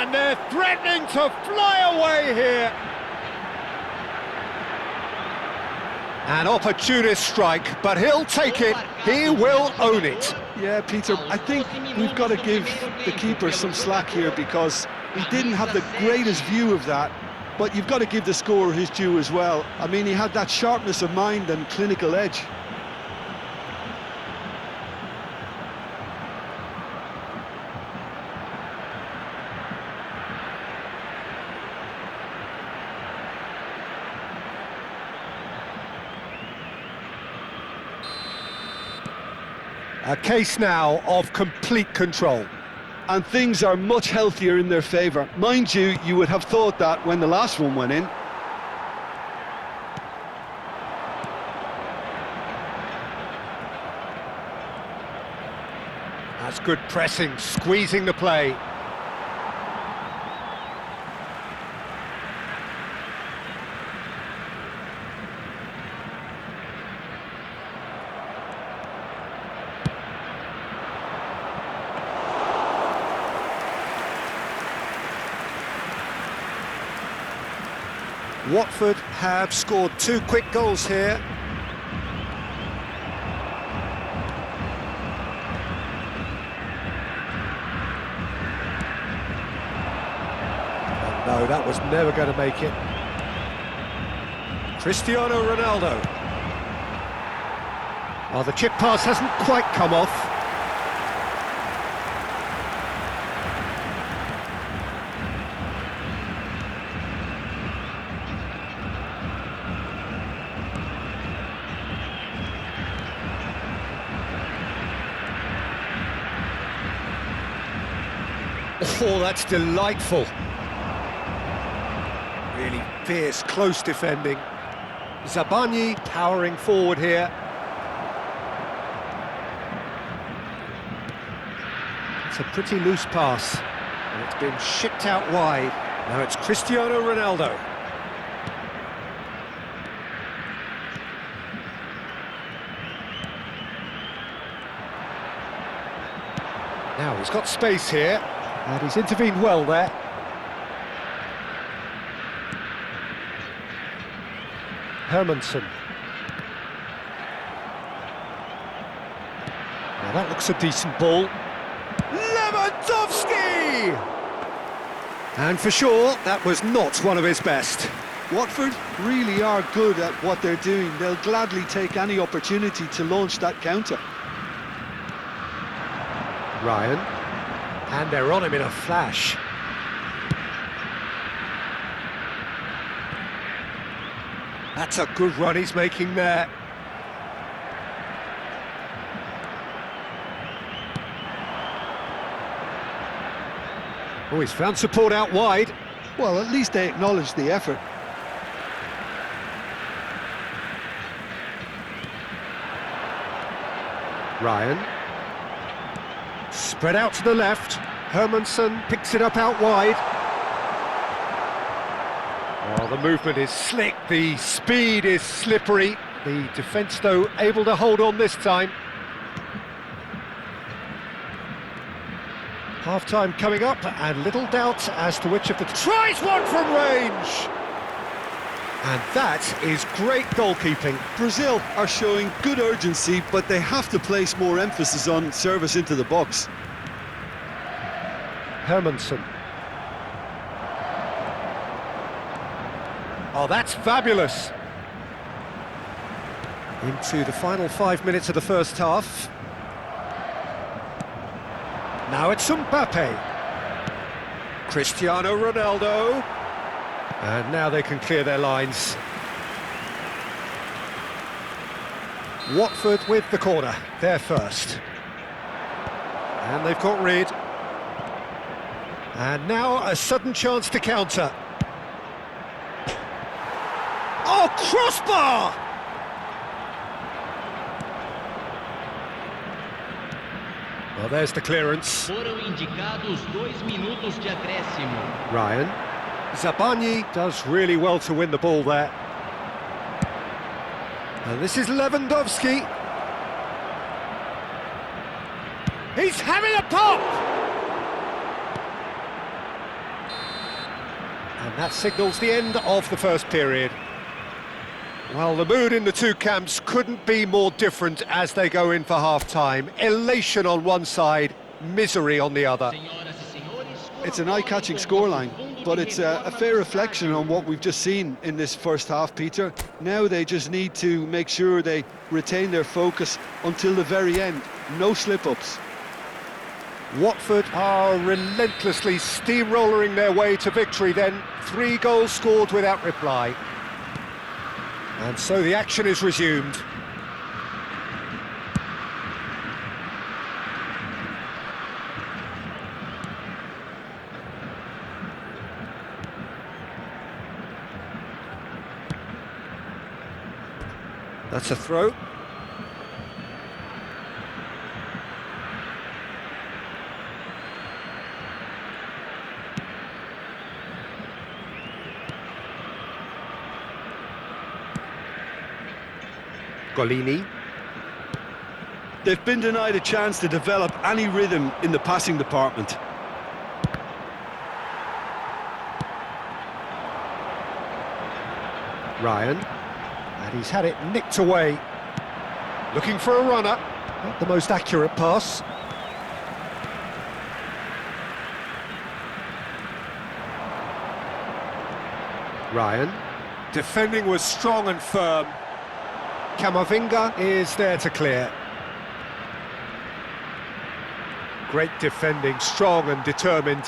And they're threatening to fly away here. An opportunist strike, but he'll take it. He will own it. Yeah, Peter, I think we've got to give the keeper some slack here because he didn't have the greatest view of that, but you've got to give the scorer his due as well. I mean, he had that sharpness of mind and clinical edge. A case now of complete control. And things are much healthier in their favour. Mind you, you would have thought that when the last one went in. That's good pressing, squeezing the play. Watford have scored 2 quick goals here. And no, that was never going to make it. Cristiano Ronaldo. Oh, the chip pass hasn't quite come off. Oh, that's delightful. Really fierce, close defending. Zabarnyi powering forward here. It's a pretty loose pass, and it's been shipped out wide. Now it's Cristiano Ronaldo. Now he's got space here. And he's intervened well there. Hermansen. Now that looks a decent ball. Lewandowski! And for sure, that was not one of his best. Watford really are good at what they're doing. They'll gladly take any opportunity to launch that counter. Ryan. And they're on him in a flash. That's a good run he's making there. Oh, he's found support out wide. Well, at least they acknowledge the effort. Ryan. Spread out to the left. Hermansen picks it up out wide. Oh, the movement is slick, the speed is slippery. The defence, though, able to hold on this time. Half-time coming up, and little doubt as to which of the... Tries one from range! And that is great goalkeeping. Brazil are showing good urgency, but they have to place more emphasis on service into the box. Hermansen. Oh, that's fabulous. Into the final 5 minutes of the first half. Now it's Mbappe. Cristiano Ronaldo. And now they can clear their lines. Watford with the corner, they're first. And they've got rid. And now a sudden chance to counter. Oh, crossbar! Well, there's the clearance. Foram indicados 2 minutos de acréscimo. Ryan. Zabarnyi does really well to win the ball there. And this is Lewandowski. He's having a pop! And that signals the end of the first period. Well, the mood in the two camps couldn't be more different as they go in for half-time. Elation on one side, misery on the other. It's an eye-catching scoreline, but it's a fair reflection on what we've just seen in this first half, Peter. Now they just need to make sure they retain their focus until the very end. No slip-ups. Watford are relentlessly steamrolling their way to victory then. 3 goals scored without reply. And so the action is resumed. That's a throw. Golini. They've been denied a chance to develop any rhythm in the passing department. Ryan. And he's had it nicked away. Looking for a runner. Not the most accurate pass. Ryan. Defending was strong and firm. Camavinga is there to clear. Great defending, strong and determined.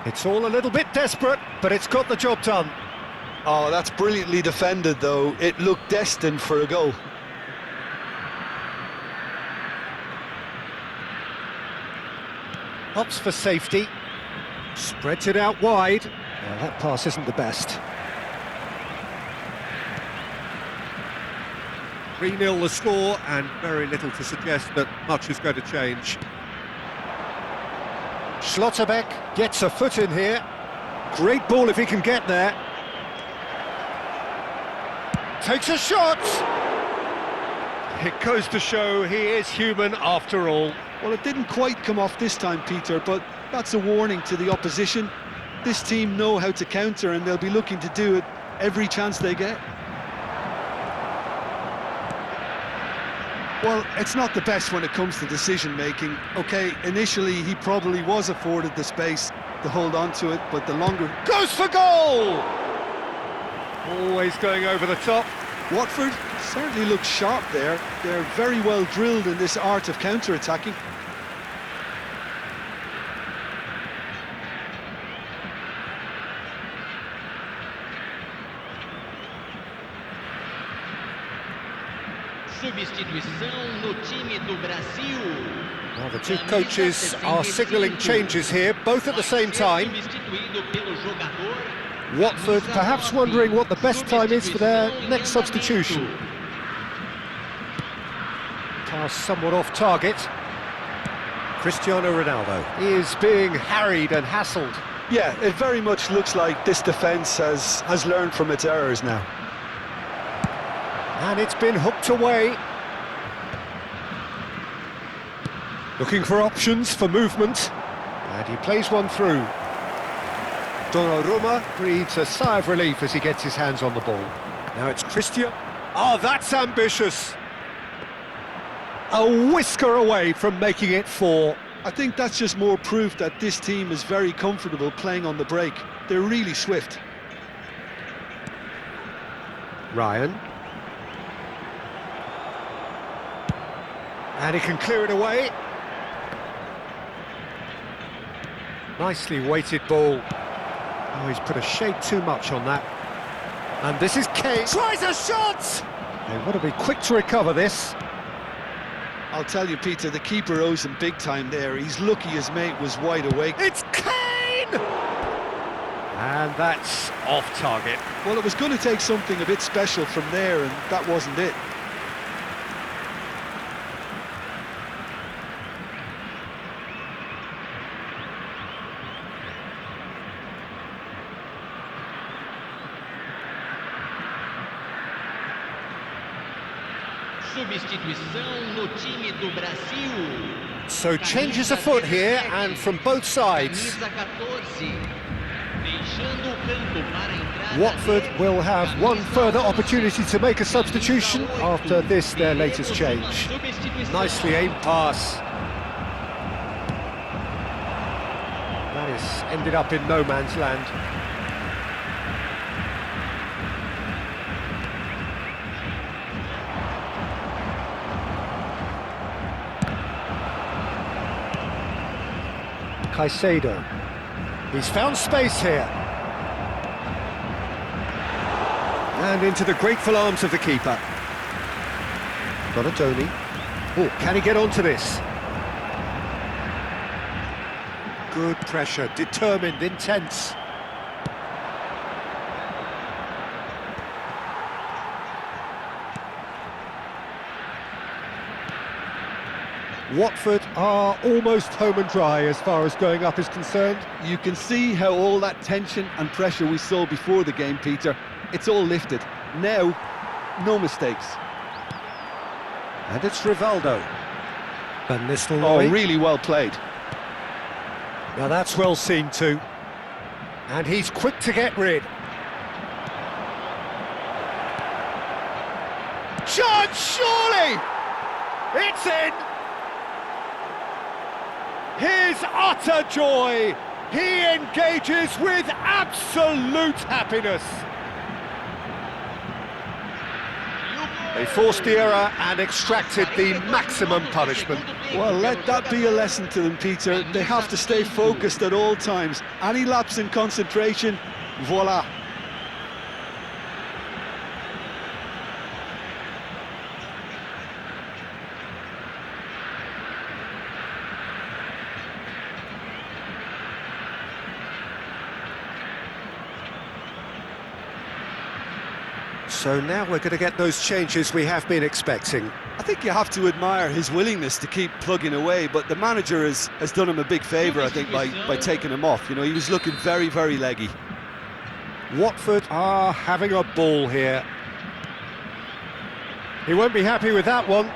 It's all a little bit desperate, but it's got the job done. Oh, that's brilliantly defended, though. It looked destined for a goal. Opts for safety. Spreads it out wide. Well, that pass isn't the best. 3-0 the score, and very little to suggest that much is going to change. Schlotterbeck gets a foot in here. Great ball if he can get there. Takes a shot! It goes to show he is human after all. Well, it didn't quite come off this time, Peter, but that's a warning to the opposition. This team know how to counter, and they'll be looking to do it every chance they get. Well, it's not the best when it comes to decision-making. OK, initially he probably was afforded the space to hold on to it, but the longer... Goes for goal! Always going over the top. Watford certainly looks sharp there. They're very well drilled in this art of counter-attacking. Substituição no time do Brasil. Well, the two coaches are signalling changes here, both at the same time. Watford perhaps wondering what the best time is for their next substitution. Pass somewhat off target. Cristiano Ronaldo is being harried and hassled. Yeah, it very much looks like this defence has learned from its errors now. And it's been hooked away. Looking for options for movement. And he plays one through. Donnarumma breathes a sigh of relief as he gets his hands on the ball. Now it's Christian. Oh, that's ambitious. A whisker away from making it 4. I think that's just more proof that this team is very comfortable playing on the break. They're really swift. Ryan. And he can clear it away. Nicely weighted ball. Oh, he's put a shade too much on that. And this is Kane. Tries a shot! They want to be quick to recover this. I'll tell you, Peter, the keeper owes him big time there. He's lucky his mate was wide awake. It's Kane! And that's off target. Well, it was going to take something a bit special from there, and that wasn't it. Substituição no time do Brasil. So changes afoot here, and from both sides. Camisa 14. fechando o campo para a entrada. Watford will have one further opportunity to make a substitution after this, their latest change. Nicely aimed pass. That is ended up in no man's land. Caicedo. He's found space here. And into the grateful arms of the keeper. Donatoni. Oh, can he get onto this? Good pressure, determined, intense. Watford are almost home and dry as far as going up is concerned. You can see how all that tension and pressure we saw before the game, Peter, it's all lifted. Now, no mistakes. And it's Rivaldo. Van Oh, Nistelrooy. really well played. Now that's well seen too. And he's quick to get rid. Chance, surely! It's in! His utter joy! He engages with absolute happiness. They forced the error and extracted the maximum punishment. Well, let that be a lesson to them, Peter. They have to stay focused at all times. Any lapse in concentration, voila. So now we're going to get those changes we have been expecting. I think you have to admire his willingness to keep plugging away, but the manager has done him a big favour, I think, by taking him off. You know, he was looking very, very leggy. Watford are having a ball here. He won't be happy with that one.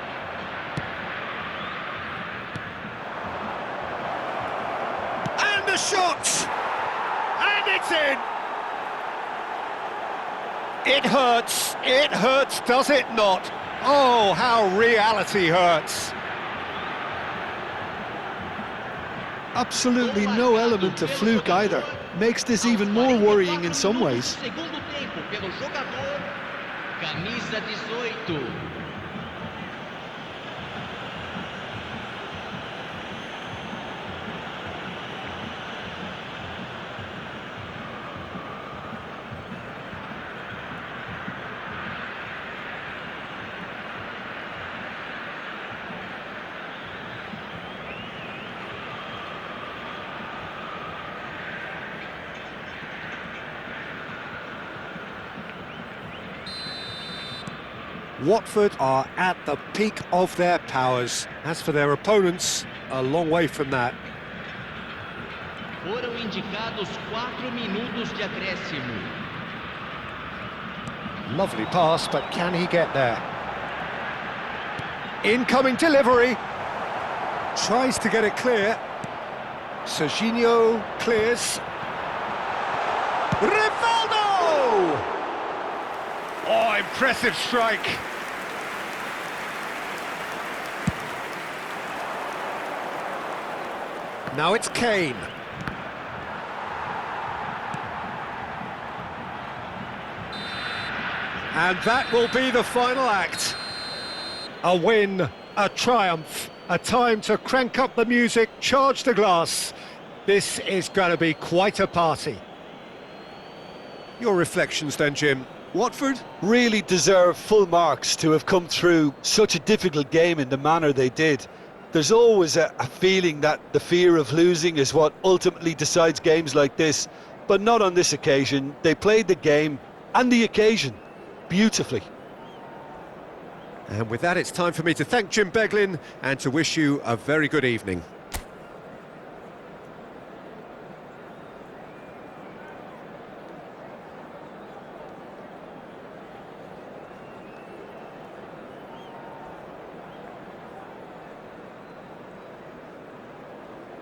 And the shot! And it's in! It hurts, does it not? Oh, how reality hurts. Absolutely no element of fluke either. Makes this even more worrying in some ways. Segundo tempo pelo jogador camisa 18. Watford are at the peak of their powers. As for their opponents, a long way from that. Foram indicados 4 minutos de acréscimo. Lovely pass, but can he get there? Incoming delivery. Tries to get it clear. Serginho clears. Rivaldo! Oh, impressive strike. Now it's Kane. And that will be the final act. A win, a triumph, a time to crank up the music, charge the glass. This is going to be quite a party. Your reflections then, Jim? Watford really deserve full marks to have come through such a difficult game in the manner they did. There's always a feeling that the fear of losing is what ultimately decides games like this, but not on this occasion. They played the game and the occasion beautifully. And with that, it's time for me to thank Jim Beglin and to wish you a very good evening.